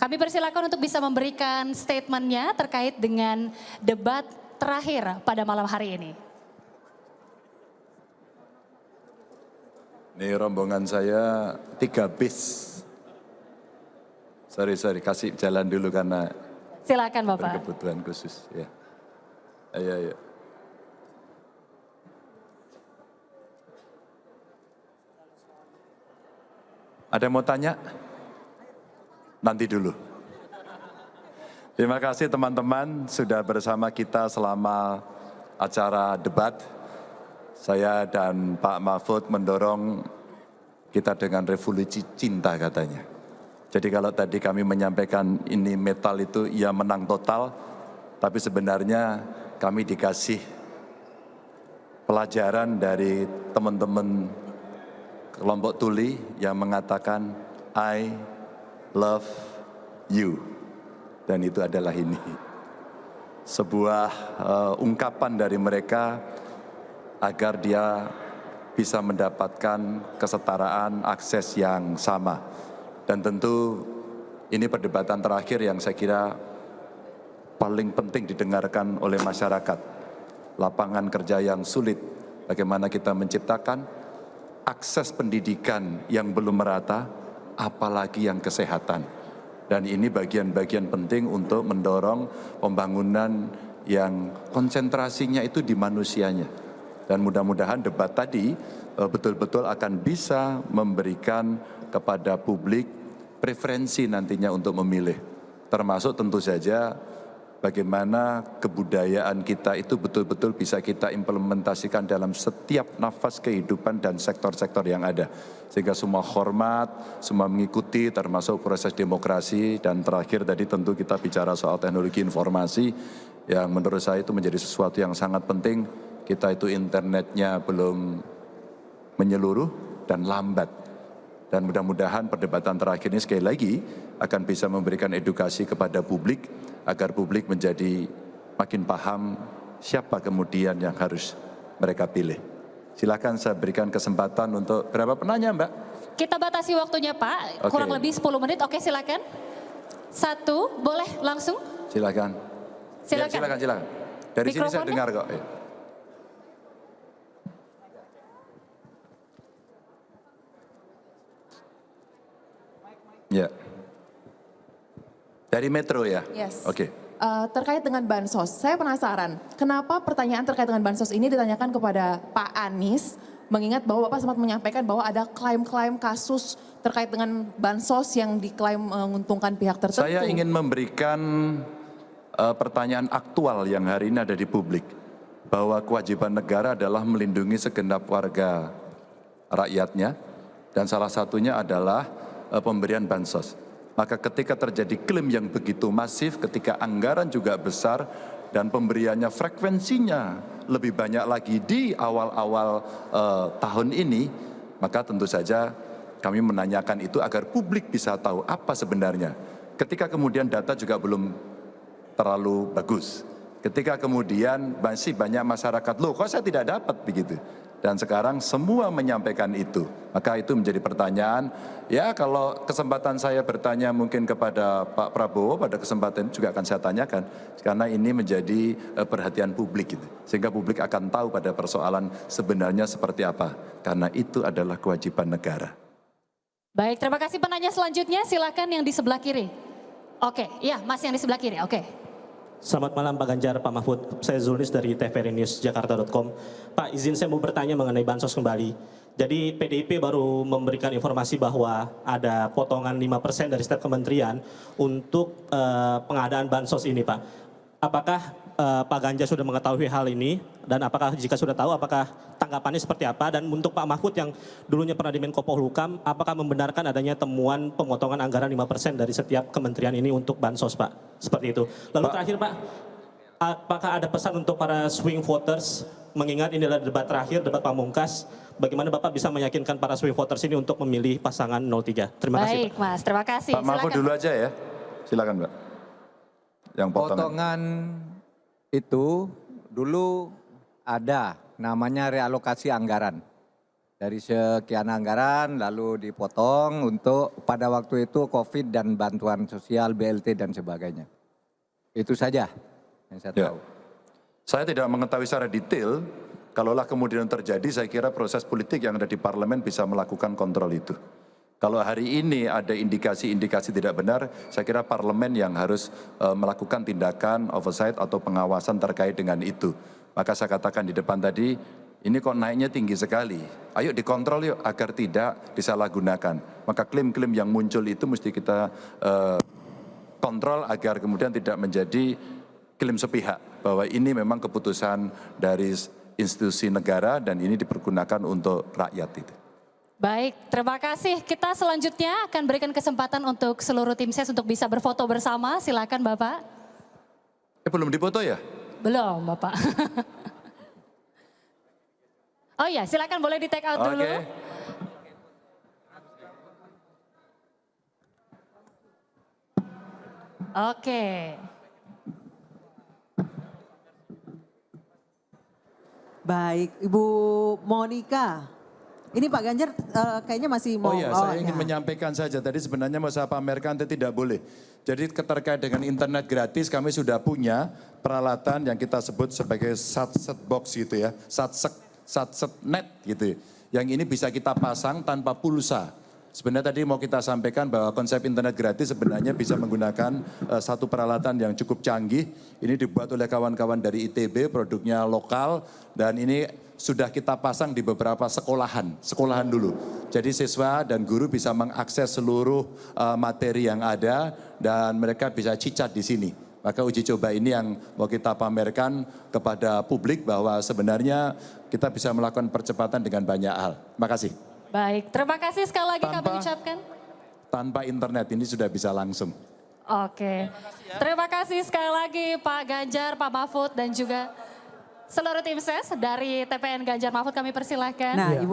Kami persilakan untuk bisa memberikan statementnya terkait dengan debat terakhir pada malam hari ini. Ini rombongan saya 3 bis. Sorry, kasih jalan dulu karena Silakan Bapak. berkebutuhan khusus. Ya. Ayo. Ada yang mau tanya? Nanti dulu. Terima kasih teman-teman sudah bersama kita selama acara debat. Saya dan Pak Mahfud mendorong kita dengan revolusi cinta katanya. Jadi kalau tadi kami menyampaikan ini metal itu ya menang total, tapi sebenarnya kami dikasih pelajaran dari teman-teman kelompok tuli yang mengatakan I love you, dan itu adalah ini. Sebuah ungkapan dari mereka agar dia bisa mendapatkan kesetaraan akses yang sama. Dan tentu ini perdebatan terakhir yang saya kira paling penting didengarkan oleh masyarakat. Lapangan kerja yang sulit, bagaimana kita menciptakan akses pendidikan yang belum merata, apalagi yang kesehatan. Dan ini bagian-bagian penting untuk mendorong pembangunan yang konsentrasinya itu di manusianya. Dan mudah-mudahan debat tadi betul-betul akan bisa memberikan kepada publik preferensi nantinya untuk memilih. Termasuk tentu saja bagaimana kebudayaan kita itu betul-betul bisa kita implementasikan dalam setiap nafas kehidupan dan sektor-sektor yang ada. Sehingga semua hormat, semua mengikuti termasuk proses demokrasi. Dan terakhir tadi tentu kita bicara soal teknologi informasi yang menurut saya itu menjadi sesuatu yang sangat penting. Kita itu internetnya belum menyeluruh dan lambat. Dan mudah-mudahan perdebatan terakhir ini sekali lagi akan bisa memberikan edukasi kepada publik agar publik menjadi makin paham siapa kemudian yang harus mereka pilih. Silakan saya berikan kesempatan untuk berapa penanya Mbak? Kita batasi waktunya Pak, kurang lebih 10 menit. Oke silakan. 1, boleh langsung? Silakan. Silakan. Ya, silakan. Dari sini saya dengar kok. Ya. Dari Metro ya? Yes. Oke. Terkait dengan bansos, saya penasaran, kenapa pertanyaan terkait dengan bansos ini ditanyakan kepada Pak Anies, mengingat bahwa Bapak sempat menyampaikan bahwa ada klaim-klaim kasus terkait dengan bansos yang diklaim menguntungkan pihak tertentu. Saya ingin memberikan pertanyaan aktual yang hari ini ada di publik, bahwa kewajiban negara adalah melindungi segenap warga rakyatnya, dan salah satunya adalah pemberian bansos. Maka ketika terjadi klaim yang begitu masif, ketika anggaran juga besar dan pemberiannya frekuensinya lebih banyak lagi di awal-awal tahun ini, maka tentu saja kami menanyakan itu agar publik bisa tahu apa sebenarnya. Ketika kemudian data juga belum terlalu bagus. Ketika kemudian masih banyak masyarakat, loh kok saya tidak dapat begitu. Dan sekarang semua menyampaikan itu. Maka itu menjadi pertanyaan, ya kalau kesempatan saya bertanya mungkin kepada Pak Prabowo, pada kesempatan itu juga akan saya tanyakan. Karena ini menjadi perhatian publik gitu. Sehingga publik akan tahu pada persoalan sebenarnya seperti apa. Karena itu adalah kewajiban negara. Baik, terima kasih penanya selanjutnya, silakan yang di sebelah kiri. Oke, ya Mas yang di sebelah kiri, oke. Selamat malam Pak Ganjar, Pak Mahfud. Saya Zulnis dari TVRI News Jakarta.com. Pak, izin saya mau bertanya mengenai bansos kembali. Jadi PDIP baru memberikan informasi bahwa ada potongan 5% dari setiap kementerian untuk pengadaan bansos ini Pak. Apakah Pak Ganjar sudah mengetahui hal ini? Dan apakah jika sudah tahu, apakah tanggapannya seperti apa? Dan untuk Pak Mahfud yang dulunya pernah di Menko Polhukam, apakah membenarkan adanya temuan pemotongan anggaran 5% dari setiap kementerian ini untuk bansos Pak? Seperti itu. Lalu terakhir Pak, apakah ada pesan untuk para swing voters, mengingat ini adalah debat terakhir, debat pamungkas, bagaimana Bapak bisa meyakinkan para swing voters ini untuk memilih pasangan 03? Terima kasih Pak. Baik Mas, terima kasih. Pak Mahfud dulu aja ya, silakan Mbak. Yang potongan itu dulu ada namanya realokasi anggaran. Dari sekian anggaran lalu dipotong untuk pada waktu itu COVID dan bantuan sosial, BLT dan sebagainya. Itu saja yang saya Ya. tahu. Saya tidak mengetahui secara detail, kalaulah kemudian terjadi, saya kira proses politik yang ada di parlemen bisa melakukan kontrol itu. Kalau hari ini ada indikasi-indikasi tidak benar, saya kira parlemen yang harus melakukan tindakan oversight atau pengawasan terkait dengan itu. Maka saya katakan di depan tadi, ini kok naiknya tinggi sekali. Ayo dikontrol yuk agar tidak disalahgunakan. Maka klaim-klaim yang muncul itu mesti kita kontrol agar kemudian tidak menjadi klaim sepihak bahwa ini memang keputusan dari institusi negara dan ini dipergunakan untuk rakyat itu. Baik, terima kasih. Kita selanjutnya akan berikan kesempatan untuk seluruh tim ses untuk bisa berfoto bersama. Silakan Bapak. Belum dipoto ya? Belum Bapak. Oh iya, silakan boleh di take out dulu. Oke. Oke. Baik, Ibu Monica. Ini Pak Ganjar kayaknya masih mau. Oh iya, saya ingin ya. menyampaikan saja. Tadi sebenarnya mau saya pamerkan, tapi tidak boleh. Jadi terkait dengan internet gratis, kami sudah punya peralatan yang kita sebut sebagai satset box gitu ya. Satset net gitu. Yang ini bisa kita pasang tanpa pulsa. Sebenarnya tadi mau kita sampaikan bahwa konsep internet gratis sebenarnya bisa menggunakan satu peralatan yang cukup canggih. Ini dibuat oleh kawan-kawan dari ITB, produknya lokal, dan ini sudah kita pasang di beberapa sekolahan dulu. Jadi siswa dan guru bisa mengakses seluruh materi yang ada dan mereka bisa cicat di sini. Maka uji coba ini yang mau kita pamerkan kepada publik bahwa sebenarnya kita bisa melakukan percepatan dengan banyak hal. Terima kasih. Baik, terima kasih sekali lagi kami Tanpa- ucapkan. Tanpa internet ini sudah bisa langsung. Oke, terima kasih sekali lagi Pak Ganjar, Pak Mahfud dan juga seluruh tim ses dari TPN Ganjar Mahfud kami persilahkan. Nah, Ibu